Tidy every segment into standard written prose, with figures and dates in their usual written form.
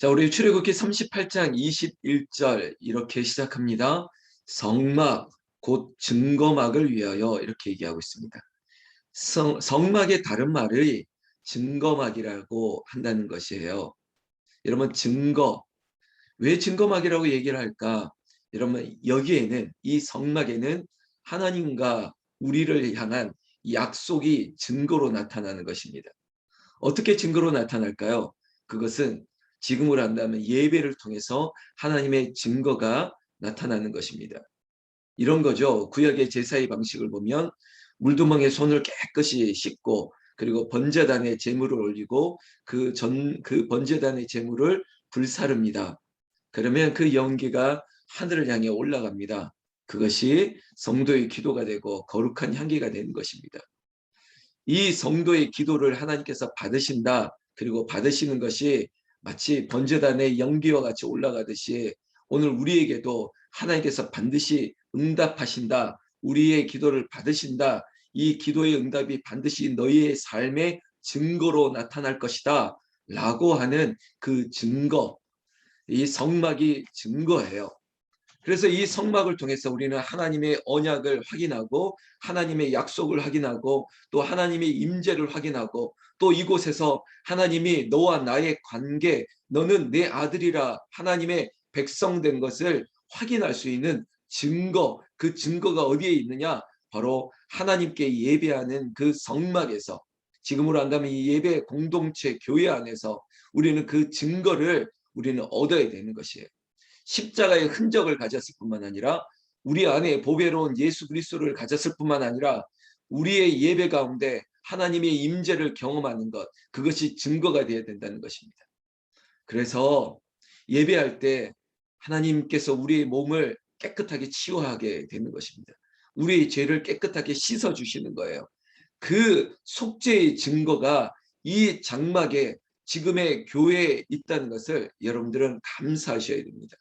자, 우리 출애굽기 38장 21절 이렇게 시작합니다. 성막 곧 증거막을 위하여 이렇게 얘기하고 있습니다. 성막의 다른 말이 증거막이라고 한다는 것이에요. 여러분, 증거, 왜 증거막이라고 얘기를 할까? 여러분, 여기에는, 이 성막에는 하나님과 우리를 향한 약속이 증거로 나타나는 것입니다. 어떻게 증거로 나타날까요? 그것은 지금으로 한다면 예배를 통해서 하나님의 증거가 나타나는 것입니다. 이런 거죠. 구약의 제사의 방식을 보면 물두멍에 손을 깨끗이 씻고, 그리고 번제단에 제물을 올리고 그 번제단의 제물을 불사릅니다. 그러면 그 연기가 하늘을 향해 올라갑니다. 그것이 성도의 기도가 되고 거룩한 향기가 되는 것입니다. 이 성도의 기도를 하나님께서 받으신다. 그리고 받으시는 것이 마치 번제단의 연기와 같이 올라가듯이 오늘 우리에게도 하나님께서 반드시 응답하신다. 우리의 기도를 받으신다. 이 기도의 응답이 반드시 너희의 삶의 증거로 나타날 것이다. 라고 하는 그 증거, 이 성막이 증거예요. 그래서 이 성막을 통해서 우리는 하나님의 언약을 확인하고 하나님의 약속을 확인하고 또 하나님의 임재를 확인하고 또 이곳에서 하나님이 너와 나의 관계, 너는 내 아들이라 하나님의 백성된 것을 확인할 수 있는 증거, 그 증거가 어디에 있느냐? 바로 하나님께 예배하는 그 성막에서, 지금으로 한다면 이 예배 공동체 교회 안에서 우리는 그 증거를 우리는 얻어야 되는 것이에요. 십자가의 흔적을 가졌을 뿐만 아니라 우리 안에 보배로운 예수 그리스도를 가졌을 뿐만 아니라 우리의 예배 가운데 하나님의 임재를 경험하는 것, 그것이 증거가 되어야 된다는 것입니다. 그래서 예배할 때 하나님께서 우리의 몸을 깨끗하게 치유하게 되는 것입니다. 우리의 죄를 깨끗하게 씻어 주시는 거예요. 그 속죄의 증거가 이 장막에, 지금의 교회에 있다는 것을 여러분들은 감사하셔야 됩니다.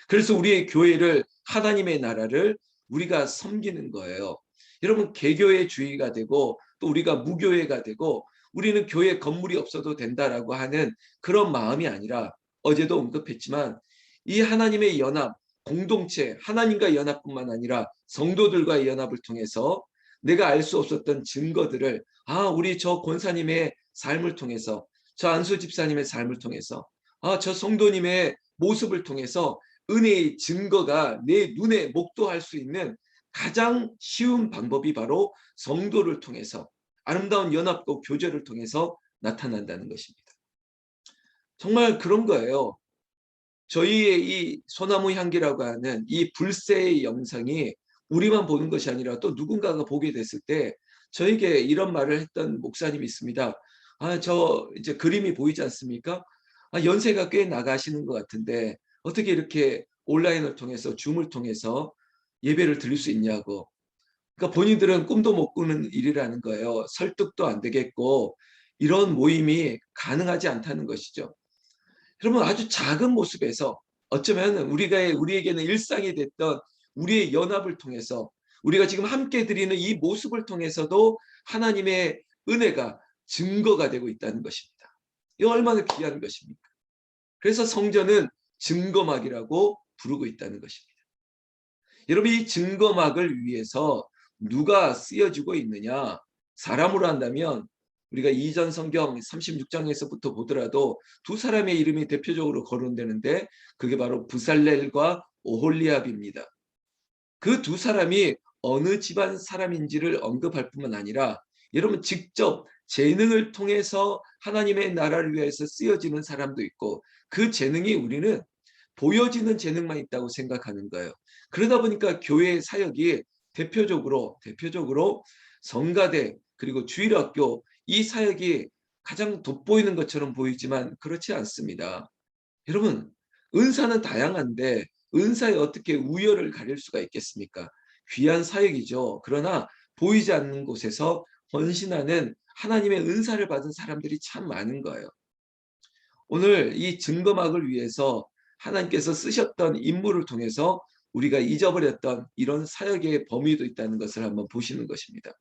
그래서 우리의 교회를, 하나님의 나라를 우리가 섬기는 거예요. 여러분, 개교의 주의가 되고 또 우리가 무교회가 되고 우리는 교회 건물이 없어도 된다라고 하는 그런 마음이 아니라, 어제도 언급했지만 이 하나님의 연합, 공동체, 하나님과 연합뿐만 아니라 성도들과의 연합을 통해서 내가 알 수 없었던 증거들을, 우리 저 권사님의 삶을 통해서, 저 안수 집사님의 삶을 통해서, 저 성도님의 모습을 통해서 은혜의 증거가 내 눈에 목도할 수 있는 가장 쉬운 방법이 바로 성도를 통해서, 아름다운 연합과 교제를 통해서 나타난다는 것입니다. 정말 그런 거예요. 저희의 이 소나무 향기라고 하는 이 불새의 영상이 우리만 보는 것이 아니라 또 누군가가 보게 됐을 때 저에게 이런 말을 했던 목사님이 있습니다. 저 이제 그림이 보이지 않습니까? 연세가 꽤 나가시는 것 같은데 어떻게 이렇게 온라인을 통해서, 줌을 통해서 예배를 드릴 수 있냐고. 그러니까 본인들은 꿈도 못 꾸는 일이라는 거예요. 설득도 안 되겠고 이런 모임이 가능하지 않다는 것이죠. 여러분, 아주 작은 모습에서 어쩌면 우리에게는 일상이 됐던 우리의 연합을 통해서, 우리가 지금 함께 드리는 이 모습을 통해서도 하나님의 은혜가 증거가 되고 있다는 것입니다. 이 얼마나 귀한 것입니까? 그래서 성전은 증거막이라고 부르고 있다는 것입니다. 여러분, 이 증거막을 위해서 누가 쓰여지고 있느냐? 사람으로 한다면 우리가 이전 성경 36장에서부터 보더라도 두 사람의 이름이 대표적으로 거론되는데 그게 바로 부살렐과 오홀리압입니다. 그 두 사람이 어느 집안 사람인지를 언급할 뿐만 아니라 여러분, 직접 재능을 통해서 하나님의 나라를 위해서 쓰여지는 사람도 있고 그 재능이 우리는 보여지는 재능만 있다고 생각하는 거예요. 그러다 보니까 교회의 사역이 대표적으로 성가대 그리고 주일학교, 이 사역이 가장 돋보이는 것처럼 보이지만 그렇지 않습니다. 여러분, 은사는 다양한데 은사에 어떻게 우열을 가릴 수가 있겠습니까? 귀한 사역이죠. 그러나 보이지 않는 곳에서 헌신하는 하나님의 은사를 받은 사람들이 참 많은 거예요. 오늘 이 증거막을 위해서 하나님께서 쓰셨던 인물을 통해서 우리가 잊어버렸던 이런 사역의 범위도 있다는 것을 한번 보시는 것입니다.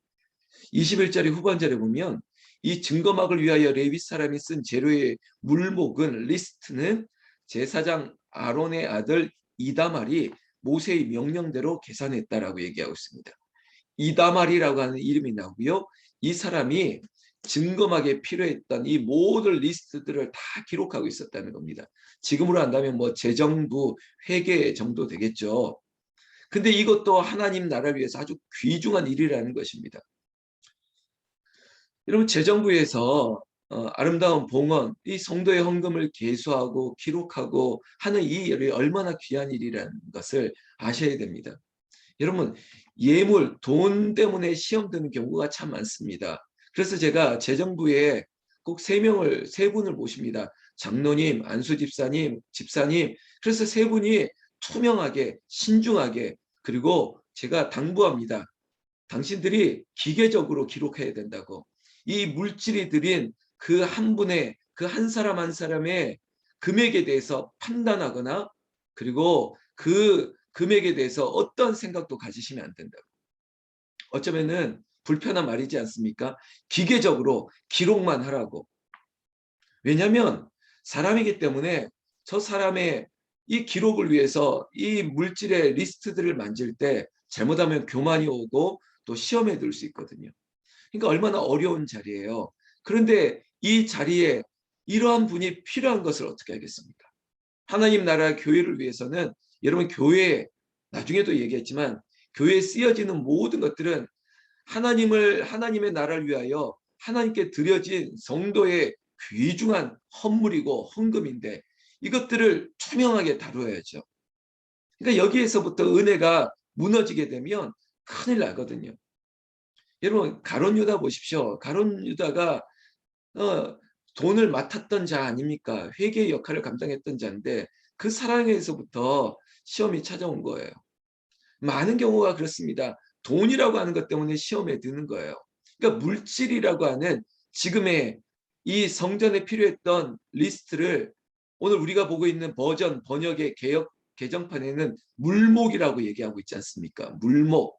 21절의 후반절에 보면 이 증거막을 위하여 레위 사람이 쓴 재료의 물목은, 리스트는 제사장 아론의 아들 이다말이 모세의 명령대로 계산했다라고 얘기하고 있습니다. 이다말이라고 하는 이름이 나오고요. 이 사람이 증거하게 필요했던 이 모든 리스트들을 다 기록하고 있었다는 겁니다. 지금으로 한다면 뭐 재정부 회계 정도 되겠죠. 근데 이것도 하나님 나라를 위해서 아주 귀중한 일이라는 것입니다. 여러분, 재정부에서 아름다운 봉헌, 이 성도의 헌금을 계수하고 기록하고 하는 이 일이 얼마나 귀한 일이라는 것을 아셔야 됩니다. 여러분, 예물, 돈 때문에 시험 드는 경우가 참 많습니다. 그래서 제가 재정부에 꼭 세 분을 모십니다. 장로님, 안수집사님, 집사님. 그래서 세 분이 투명하게, 신중하게, 그리고 제가 당부합니다. 당신들이 기계적으로 기록해야 된다고. 이 물질이 들인 그 한 분의, 그 한 사람 한 사람의 금액에 대해서 판단하거나, 그리고 그 금액에 대해서 어떤 생각도 가지시면 안 된다고. 어쩌면은 불편한 말이지 않습니까? 기계적으로 기록만 하라고. 왜냐하면 사람이기 때문에 저 사람의 이 기록을 위해서 이 물질의 리스트들을 만질 때 잘못하면 교만이 오고 또 시험에 들 수 있거든요. 그러니까 얼마나 어려운 자리예요. 그런데 이 자리에 이러한 분이 필요한 것을 어떻게 하겠습니까? 하나님 나라 교회를 위해서는 여러분, 교회, 나중에도 얘기했지만 교회에 쓰여지는 모든 것들은 하나님의 나라를 위하여 하나님께 드려진 성도의 귀중한 헌물이고 헌금인데 이것들을 투명하게 다루어야죠. 그러니까 여기에서부터 은혜가 무너지게 되면 큰일 나거든요. 여러분, 가룟 유다 보십시오. 가룟 유다가 돈을 맡았던 자 아닙니까? 회계의 역할을 감당했던 자인데 그 사랑에서부터 시험이 찾아온 거예요. 많은 경우가 그렇습니다. 돈이라고 하는 것 때문에 시험에 드는 거예요. 그러니까 물질이라고 하는 지금의 이 성전에 필요했던 리스트를 오늘 우리가 보고 있는 버전 번역의 개혁 개정판에는 물목이라고 얘기하고 있지 않습니까? 물목,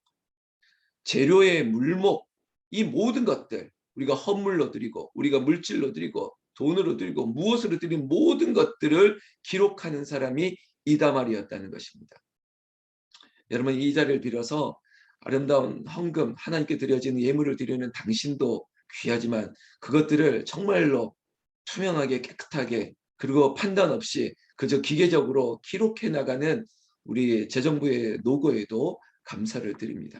재료의 물목, 이 모든 것들 우리가 헌물로 드리고 우리가 물질로 드리고 돈으로 드리고 무엇으로 드린 모든 것들을 기록하는 사람이 이다말이었다는 것입니다. 여러분, 이 자리를 빌어서 아름다운 헌금, 하나님께 드려지는 예물을 드리는 당신도 귀하지만 그것들을 정말로 투명하게 깨끗하게 그리고 판단 없이 그저 기계적으로 기록해 나가는 우리 재정부의 노고에도 감사를 드립니다.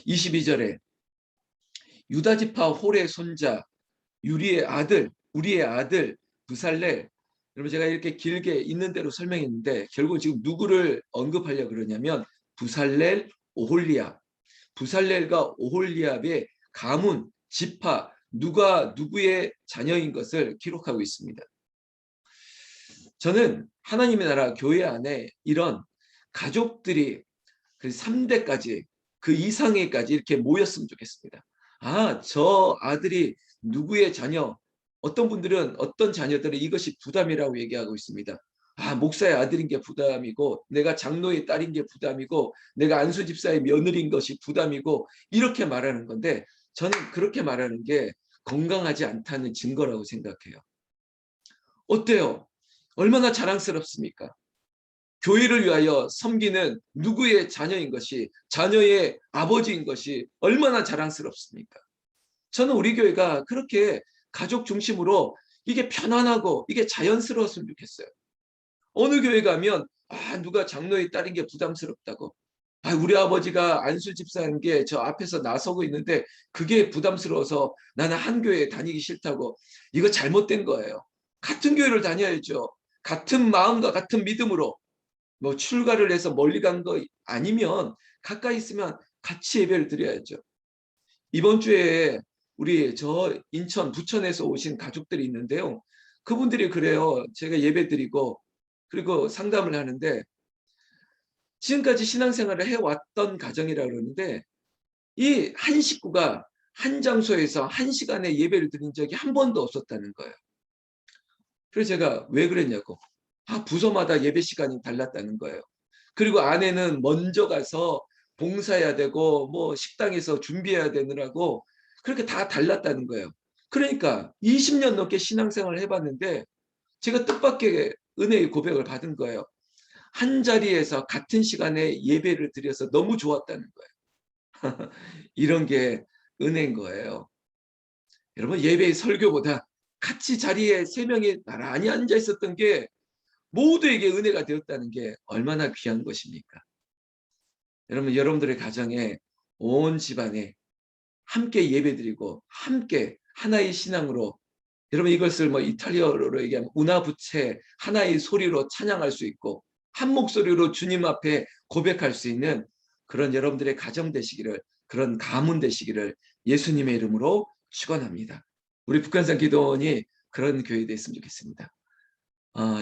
22절에 유다지파 홀의 손자 우리의 아들 부살렐. 여러분, 제가 이렇게 길게 있는 대로 설명했는데 결국 지금 누구를 언급하려고 그러냐면 부살렐, 오홀리압. 부살렐과 오홀리압의 가문, 지파, 누가 누구의 자녀인 것을 기록하고 있습니다. 저는 하나님의 나라 교회 안에 이런 가족들이 그 3대까지 그 이상에까지 이렇게 모였으면 좋겠습니다. 아, 저 아들이 누구의 자녀, 어떤 분들은 어떤 자녀들은 이것이 부담이라고 얘기하고 있습니다. 아, 목사의 아들인 게 부담이고 내가 장로의 딸인 게 부담이고 내가 안수 집사의 며느리인 것이 부담이고 이렇게 말하는 건데 저는 그렇게 말하는 게 건강하지 않다는 증거라고 생각해요. 어때요? 얼마나 자랑스럽습니까? 교회를 위하여 섬기는 누구의 자녀인 것이 자녀의 아버지인 것이 얼마나 자랑스럽습니까? 저는 우리 교회가 그렇게 가족 중심으로 이게 편안하고 이게 자연스러웠으면 좋겠어요. 어느 교회 가면 누가 장로의 딸인 게 부담스럽다고. 우리 아버지가 안수 집사인 게 저 앞에서 나서고 있는데 그게 부담스러워서 나는 한 교회에 다니기 싫다고. 이거 잘못된 거예요. 같은 교회를 다녀야죠. 같은 마음과 같은 믿음으로 뭐 출가를 해서 멀리 간 거 아니면 가까이 있으면 같이 예배를 드려야죠. 이번 주에 우리 저 인천 부천에서 오신 가족들이 있는데요. 그분들이 그래요. 제가 예배 드리고 그리고 상담을 하는데 지금까지 신앙생활을 해왔던 가정이라 그러는데 이 한 식구가 한 장소에서 한 시간에 예배를 드린 적이 한 번도 없었다는 거예요. 그래서 제가 왜 그랬냐고. 부서마다 예배 시간이 달랐다는 거예요. 그리고 아내는 먼저 가서 봉사해야 되고 뭐 식당에서 준비해야 되느라고 그렇게 다 달랐다는 거예요. 그러니까 20년 넘게 신앙생활을 해봤는데 제가 뜻밖의 은혜의 고백을 받은 거예요. 한 자리에서 같은 시간에 예배를 드려서 너무 좋았다는 거예요. 이런 게 은혜인 거예요. 여러분, 예배의 설교보다 같이 자리에 세 명이 나란히 앉아 있었던 게 모두에게 은혜가 되었다는 게 얼마나 귀한 것입니까? 여러분, 여러분들의 가정에 온 집안에 함께 예배드리고 함께 하나의 신앙으로, 여러분 이것을 뭐 이탈리아어로 얘기하면 우나부체, 하나의 소리로 찬양할 수 있고 한 목소리로 주님 앞에 고백할 수 있는 그런 여러분들의 가정 되시기를, 그런 가문 되시기를 예수님의 이름으로 축원합니다. 우리 북한산 기도원이 그런 교회 됐으면 좋겠습니다.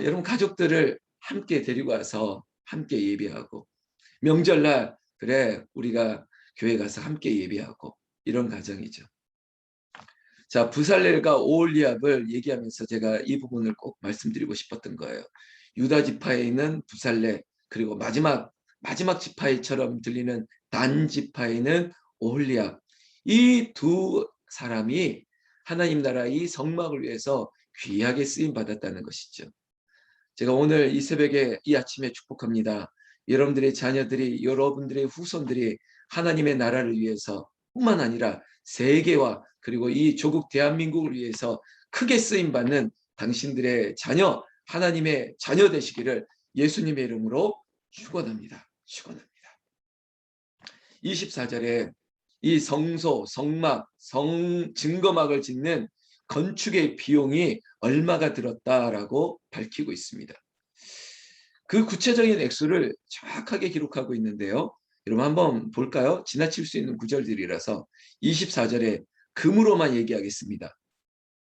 여러분 가족들을 함께 데리고 와서 함께 예배하고, 명절날 그래 우리가 교회 가서 함께 예배하고, 이런 가정이죠. 자, 부살렐과 오홀리압을 얘기하면서 제가 이 부분을 꼭 말씀드리고 싶었던 거예요. 유다 지파에 있는 부살렐, 그리고 마지막 지파처럼 들리는 단 지파에 있는 오홀리압, 이 두 사람이 하나님 나라의 성막을 위해서 귀하게 쓰임 받았다는 것이죠. 제가 오늘 이 새벽에 이 아침에 축복합니다. 여러분들의 자녀들이, 여러분들의 후손들이 하나님의 나라를 위해서 뿐만 아니라 세계와 그리고 이 조국 대한민국을 위해서 크게 쓰임받는 당신들의 자녀, 하나님의 자녀 되시기를 예수님의 이름으로 축원합니다. 축원합니다. 24절에 이 성소, 성막, 증거막을 짓는 건축의 비용이 얼마가 들었다라고 밝히고 있습니다. 그 구체적인 액수를 정확하게 기록하고 있는데요. 여러분 한번 볼까요? 지나칠 수 있는 구절들이라서 24절에 금으로만 얘기하겠습니다.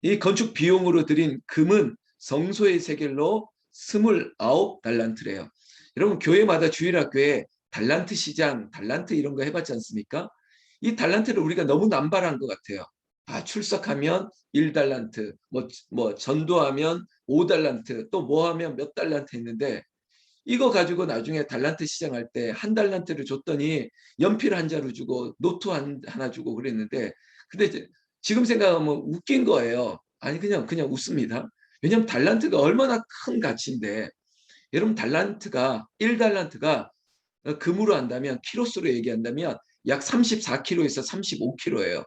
이 건축 비용으로 들인 금은 성소의 세겔로 29달란트래요. 여러분 교회마다 주일학교에 달란트 시장, 달란트 이런 거 해봤지 않습니까? 이 달란트를 우리가 너무 남발한 것 같아요. 출석하면 1달란트, 뭐 전도하면 5달란트, 또 뭐 하면 몇 달란트 했는데, 이거 가지고 나중에 달란트 시장할 때 한 달란트를 줬더니 연필 한 자루 주고 노트 하나 주고 그랬는데, 근데 지금 생각하면 웃긴 거예요. 아니 그냥 웃습니다. 왜냐하면 달란트가 얼마나 큰 가치인데, 여러분 달란트가 1달란트가 금으로 한다면, 키로수로 얘기한다면 약 34kg에서 35kg예요.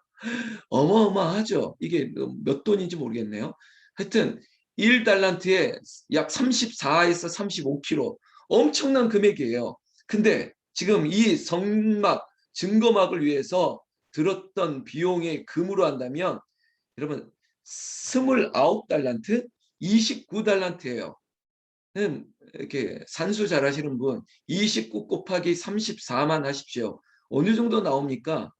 어마어마하죠. 이게 몇 돈인지 모르겠네요. 하여튼 1달란트에 약 34에서 35kg, 엄청난 금액이에요. 근데 지금 이 성막, 증거막을 위해서 들었던 비용의 금으로 한다면 여러분 29달란트, 29달란트예요. 이렇게 산수 잘 하시는 분 29 곱하기 34만 하십시오. 어느 정도 나옵니까?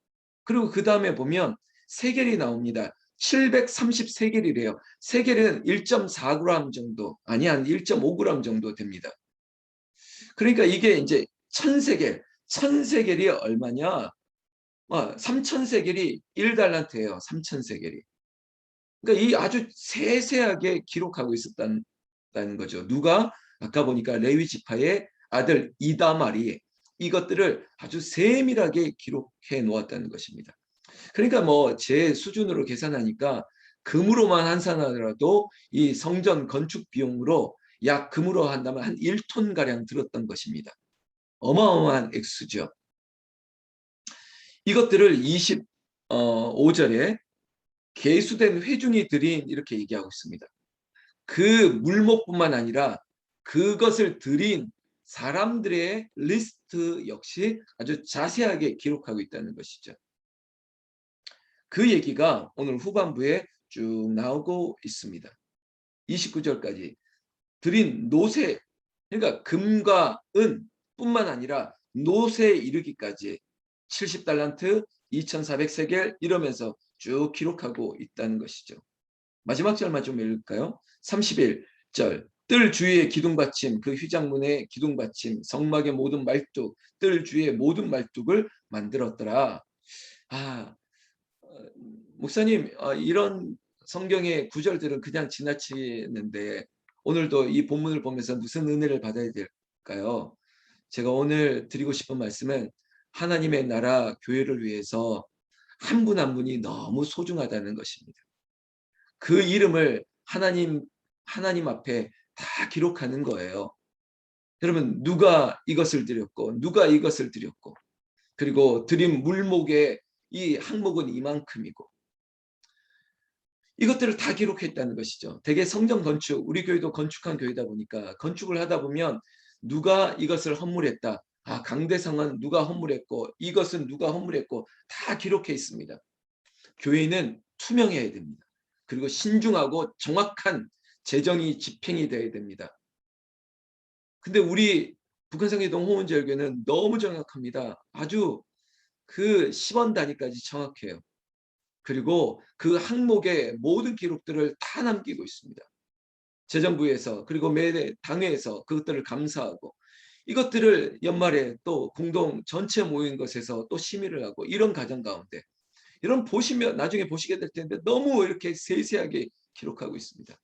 그리고 그 다음에 보면 세겔이 나옵니다. 730세겔이래요. 세겔은 1.4g 정도, 아니 한 1.5g 정도 됩니다. 그러니까 이게 이제 1000세겔, 1000세겔이 얼마냐? 3000세겔이 1달란트예요. 3000세겔이. 그러니까 이 아주 세세하게 기록하고 있었다는 거죠. 누가? 아까 보니까 레위 지파의 아들 이다말이 이것들을 아주 세밀하게 기록해 놓았다는 것입니다. 그러니까 뭐 제 수준으로 계산하니까 금으로만 환산하더라도 이 성전 건축 비용으로 약 금으로 한다면 한 1톤 가량 들었던 것입니다. 어마어마한 액수죠. 이것들을 25절에 계수된 회중이 드린, 이렇게 얘기하고 있습니다. 그 물목뿐만 아니라 그것을 드린 사람들의 리스트 역시 아주 자세하게 기록하고 있다는 것이죠. 그 얘기가 오늘 후반부에 쭉 나오고 있습니다. 29절까지 드린 노세, 그러니까 금과 은 뿐만 아니라 노세에 이르기까지 70달란트, 2400세겔 이러면서 쭉 기록하고 있다는 것이죠. 마지막 절만 좀 읽을까요? 31절, 뜰 주위의 기둥받침, 그 휘장문의 기둥받침, 성막의 모든 말뚝, 뜰 주위의 모든 말뚝을 만들었더라. 목사님, 이런 성경의 구절들은 그냥 지나치는데 오늘도 이 본문을 보면서 무슨 은혜를 받아야 될까요? 제가 오늘 드리고 싶은 말씀은 하나님의 나라 교회를 위해서 한 분 한 분이 너무 소중하다는 것입니다. 그 이름을 하나님 앞에 다 기록하는 거예요. 여러분 누가 이것을 드렸고 누가 이것을 드렸고 그리고 드린 물목의 이 항목은 이만큼이고 이것들을 다 기록했다는 것이죠. 대개 성전 건축, 우리 교회도 건축한 교회다 보니까 건축을 하다 보면 누가 이것을 헌물했다. 아, 강대상은 누가 헌물했고 이것은 누가 헌물했고 다 기록해 있습니다. 교회는 투명해야 됩니다. 그리고 신중하고 정확한 재정이 집행이 돼야 됩니다. 근데 우리 북한성계동 홍은절교는 너무 정확합니다. 아주 그 10원 단위까지 정확해요. 그리고 그 항목의 모든 기록들을 다 남기고 있습니다. 재정부에서 그리고 매 당회에서 그것들을 감사하고 이것들을 연말에 또 공동 전체 모인 것에서 또 심의를 하고 이런 과정 가운데 이런 보시면 나중에 보시게 될 텐데 너무 이렇게 세세하게 기록하고 있습니다.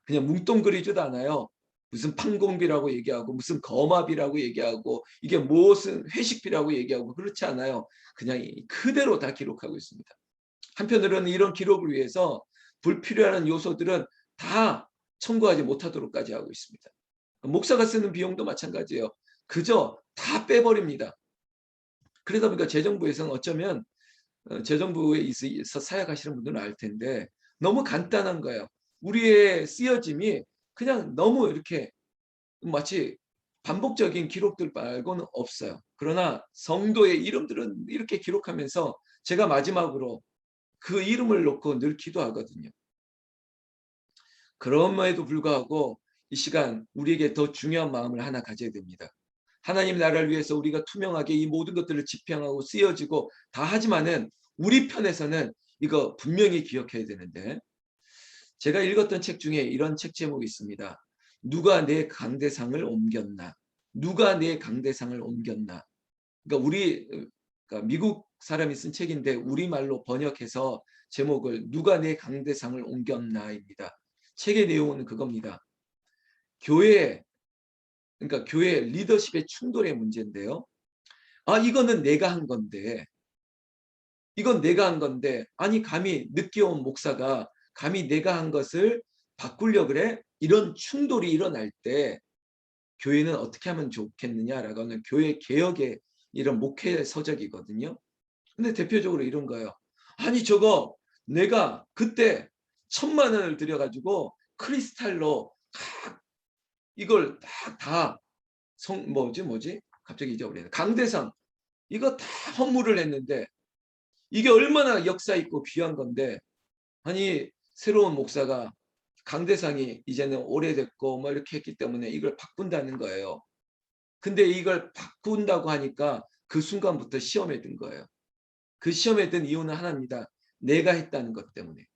그냥 뭉뚱그리지도 않아요. 무슨 판공비라고 얘기하고 무슨 거마비라고 얘기하고 이게 무엇은 회식비라고 얘기하고 그렇지 않아요. 그냥 그대로 다 기록하고 있습니다. 한편으로는 이런 기록을 위해서 불필요한 요소들은 다 첨부하지 못하도록까지 하고 있습니다. 목사가 쓰는 비용도 마찬가지예요. 그저 다 빼버립니다. 그러다 보니까 재정부에서는 어쩌면 재정부에 있어 사역하시는 분들은 알 텐데 너무 간단한 거예요. 우리의 쓰여짐이 그냥 너무 이렇게 마치 반복적인 기록들 말고는 없어요. 그러나 성도의 이름들은 이렇게 기록하면서 제가 마지막으로 그 이름을 놓고 늘 기도하거든요. 그럼에도 불구하고 이 시간 우리에게 더 중요한 마음을 하나 가져야 됩니다. 하나님 나라를 위해서 우리가 투명하게 이 모든 것들을 집행하고 쓰여지고 다 하지만은 우리 편에서는 이거 분명히 기억해야 되는데 제가 읽었던 책 중에 이런 책 제목이 있습니다. 누가 내 강대상을 옮겼나? 누가 내 강대상을 옮겼나? 그러니까 그러니까 미국 사람이 쓴 책인데 우리말로 번역해서 제목을 누가 내 강대상을 옮겼나입니다. 책의 내용은 그겁니다. 그러니까 교회 리더십의 충돌의 문제인데요. 아, 이거는 내가 한 건데, 이건 내가 한 건데, 아니 감히 늦게 온 목사가 감히 내가 한 것을 바꾸려 그래? 이런 충돌이 일어날 때 교회는 어떻게 하면 좋겠느냐라고 하는 교회 개혁의 이런 목회 서적이거든요. 근데 대표적으로 이런 거예요. 아니 저거 내가 그때 1,000만 원을 들여가지고 크리스탈로 이걸 다 뭐지 갑자기 잊어버리네. 강대상 이거 다 헌물을 했는데 이게 얼마나 역사 있고 귀한 건데 아니 새로운 목사가 강대상이 이제는 오래됐고 뭐 이렇게 했기 때문에 이걸 바꾼다는 거예요. 근데 이걸 바꾼다고 하니까 그 순간부터 시험에 든 거예요. 그 시험에 든 이유는 하나입니다. 내가 했다는 것 때문에.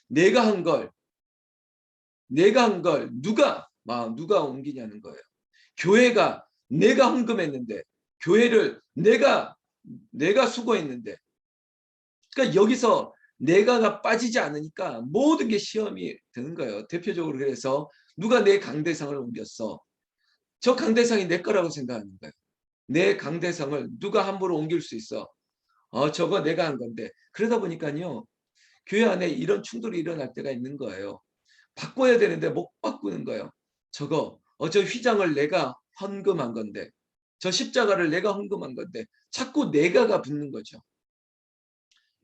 내가 한 걸 누가 옮기냐는 거예요. 교회가 내가 헌금했는데 교회를 내가 수고했는데 그러니까 여기서 내가가 빠지지 않으니까 모든 게 시험이 되는 거예요. 대표적으로 그래서 누가 내 강대상을 옮겼어. 저 강대상이 내 거라고 생각하는 거예요. 내 강대상을 누가 함부로 옮길 수 있어. 저거 내가 한 건데. 그러다 보니까요. 교회 안에 이런 충돌이 일어날 때가 있는 거예요. 바꿔야 되는데 못 바꾸는 거예요. 저 휘장을 내가 헌금한 건데 저 십자가를 내가 헌금한 건데 자꾸 내가가 붙는 거죠.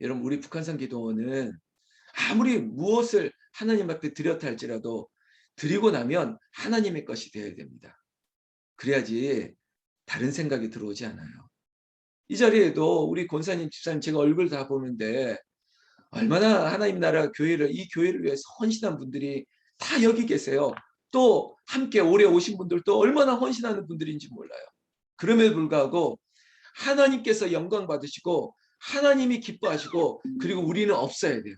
여러분 우리 북한산 기도원은 아무리 무엇을 하나님 앞에 드렸다 할지라도 드리고 나면 하나님의 것이 되어야 됩니다. 그래야지 다른 생각이 들어오지 않아요. 이 자리에도 우리 권사님, 집사님 제가 얼굴 다 보는데 얼마나 하나님 나라 교회를 이 교회를 위해서 헌신한 분들이 다 여기 계세요. 또 함께 오래 오신 분들도 얼마나 헌신하는 분들인지 몰라요. 그럼에도 불구하고 하나님께서 영광 받으시고 하나님이 기뻐하시고 그리고 우리는 없어야 돼요.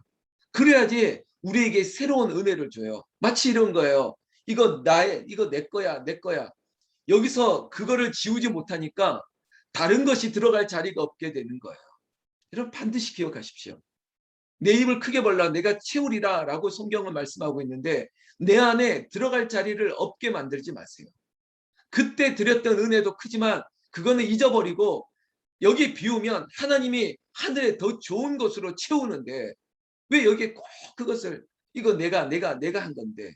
그래야지 우리에게 새로운 은혜를 줘요. 마치 이런 거예요. 이거 내 거야, 내 거야. 여기서 그거를 지우지 못하니까 다른 것이 들어갈 자리가 없게 되는 거예요. 여러분 반드시 기억하십시오. 내 입을 크게 벌라 내가 채우리라 라고 성경은 말씀하고 있는데 내 안에 들어갈 자리를 없게 만들지 마세요. 그때 드렸던 은혜도 크지만 그거는 잊어버리고 여기 비우면 하나님이 하늘에 더 좋은 것으로 채우는데 왜 여기에 꼭 그것을 이거 내가 한 건데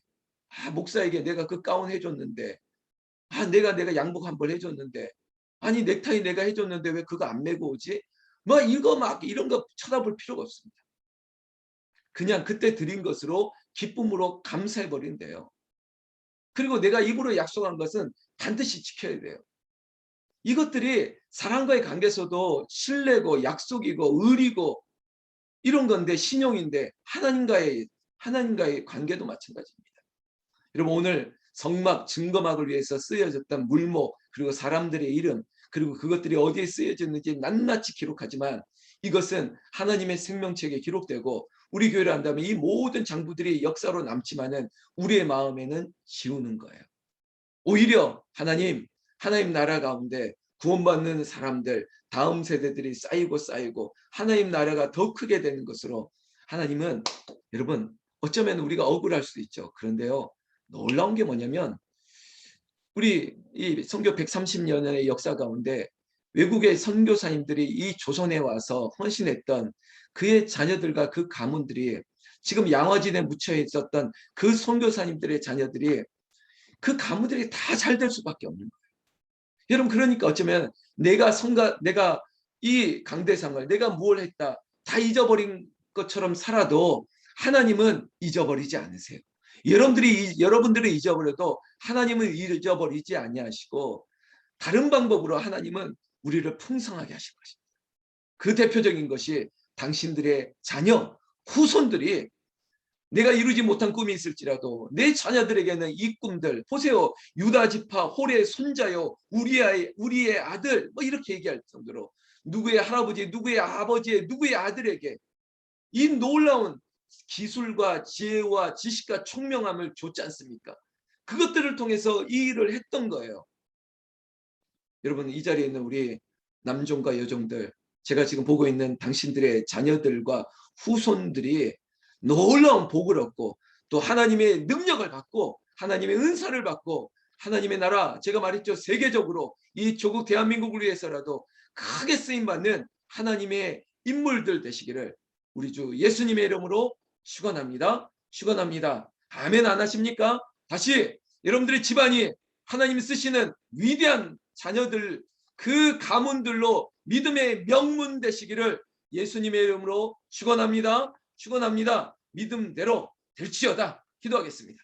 목사에게 내가 그 가운 해줬는데, 내가 양복 한 벌 해줬는데, 아니 넥타이 내가 해줬는데 왜 그거 안 메고 오지? 뭐 이거 막 이런 거 쳐다볼 필요가 없습니다. 그냥 그때 드린 것으로 기쁨으로 감사해 버린대요. 그리고 내가 입으로 약속한 것은 반드시 지켜야 돼요. 이것들이 사람과의 관계에서도 신뢰고 약속이고 의리고 이런 건데, 신용인데, 하나님과의 관계도 마찬가지입니다. 여러분, 오늘 성막, 증거막을 위해서 쓰여졌던 물목, 그리고 사람들의 이름, 그리고 그것들이 어디에 쓰여졌는지 낱낱이 기록하지만 이것은 하나님의 생명책에 기록되고 우리 교회를 한다면 이 모든 장부들이 역사로 남지만은 우리의 마음에는 지우는 거예요. 오히려 하나님 나라 가운데 구원받는 사람들, 다음 세대들이 쌓이고 하나님 나라가 더 크게 되는 것으로, 하나님은, 여러분, 어쩌면 우리가 억울할 수도 있죠. 그런데요, 놀라운 게 뭐냐면, 우리 이 선교 130년의 역사 가운데 외국의 선교사님들이 이 조선에 와서 헌신했던 그의 자녀들과 그 가문들이, 지금 양화진에 묻혀 있었던 그 선교사님들의 자녀들이, 그 가문들이 다 잘 될 수밖에 없는 거예요. 여러분, 그러니까 어쩌면 내가 이 강대상을 내가 무엇을 했다 다 잊어버린 것처럼 살아도 하나님은 잊어버리지 않으세요. 여러분들이 잊어버려도 하나님은 잊어버리지 아니하시고, 다른 방법으로 하나님은 우리를 풍성하게 하실 것입니다. 그 대표적인 것이 당신들의 자녀, 후손들이, 내가 이루지 못한 꿈이 있을지라도 내 자녀들에게는 이 꿈들, 보세요, 유다 지파 홀의 손자요, 우리의 아들, 뭐 이렇게 얘기할 정도로 누구의 할아버지, 누구의 아버지의 누구의 아들에게 이 놀라운 기술과 지혜와 지식과 총명함을 줬지 않습니까? 그것들을 통해서 이 일을 했던 거예요. 여러분, 이 자리에 있는 우리 남종과 여종들, 제가 지금 보고 있는 당신들의 자녀들과 후손들이 놀라운 복을 얻고, 또 하나님의 능력을 받고, 하나님의 은사를 받고, 하나님의 나라, 제가 말했죠, 세계적으로 이 조국 대한민국을 위해서라도 크게 쓰임받는 하나님의 인물들 되시기를 우리 주 예수님의 이름으로 축원합니다. 축원합니다. 아멘 안 하십니까? 다시, 여러분들의 집안이 하나님이 쓰시는 위대한 자녀들, 그 가문들로 믿음의 명문 되시기를 예수님의 이름으로 축원합니다. 축원합니다. 믿음대로 될지어다. 기도하겠습니다.